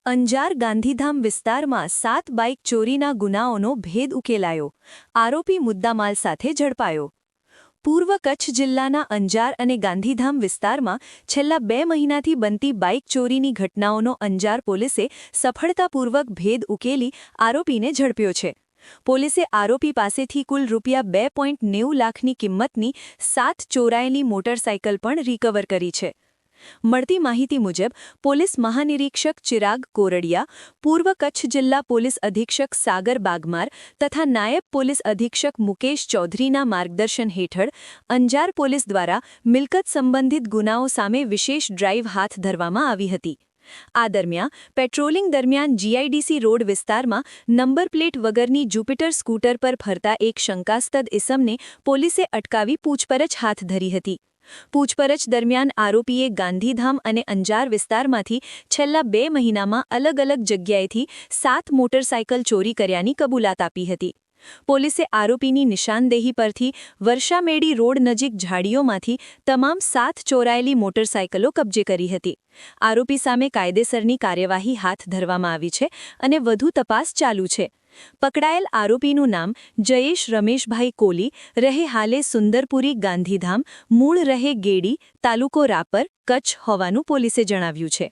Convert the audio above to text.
અંજાર ગાંધીધામ વિસ્તારમાં 7 બાઇક ચોરીના ગુનાઓનો ભેદ ઉકેલાયો. આરોપી મુદ્દામાલ સાથે ઝડપાયો. પૂર્વ કચ્છ જિલ્લાના અંજાર અને ગાંધીધામ વિસ્તારમાં છેલ્લા 2 મહિનાથી બનતી બાઇક ચોરીની ઘટનાઓનો અંજાર પોલીસે સફળતાપૂર્વક ભેદ ઉકેલી આરોપીને ઝડપ્યો છે. પોલીસે આરોપી પાસેથી કુલ ₹2.90 લાખની કિંમતની 7 ચોરાયેલી મોટરસાઇકલ પણ રિકવર કરી છે. મળતી માહિતી મુજબ પોલીસ મહાનિરીક્ષક ચિરાગ કોરડિયા, પૂર્વ કચ્છ જિલ્લા પોલીસ અધિક્ષક સાગર બાગમાર તથા નાયબ પોલીસ અધિક્ષક મુકેશ ચૌધરીના માર્ગદર્શન હેઠળ અંજાર પોલીસ દ્વારા મિલકત સંબંધિત ગુનાઓ સામે વિશેષ ડ્રાઇવ હાથ ધરવામાં આવી હતી. આ દરમિયાન પેટ્રોલિંગ દરમિયાન જીઆઈડીસી રોડ વિસ્તારમાં નંબર પ્લેટ વગરની જુપિટર સ્કૂટર પર ફરતા એક શંકાસ્પદ ઇસમને પોલીસે અટકાવી પૂછપરછ હાથ ધરી હતી. પૂછપરછ દરમિયાન આરોપીએ ગાંધીધામ અને અંજાર વિસ્તારમાંથી છેલ્લા 2 મહિનામાં અલગ-અલગ જગ્યાએથી 7 મોટરસાઇકલ ચોરી કર્યાની કબૂલાત આપી હતી. પોલીસે આરોપીની નિશાનદેહી પરથી વર્ષામેડી રોડ નજીક ઝાડીઓમાંથી તમામ 7 ચોરાયેલી મોટરસાઇકલો કબજે કરી હતી. આરોપી સામે કાયદેસરની કાર્યવાહી હાથ ધરવામાં આવી છે અને વધુ તપાસ ચાલુ છે. પકડાયેલ આરોપીનું નામ જયેશ રમેશભાઈ કોલી, રહે હાલે સુંદરપુરી ગાંધીધામ, મૂળ રહે ગેડી, તાલુકો રાપર, કચ્છ હોવાનું પોલીસે જણાવ્યું છે.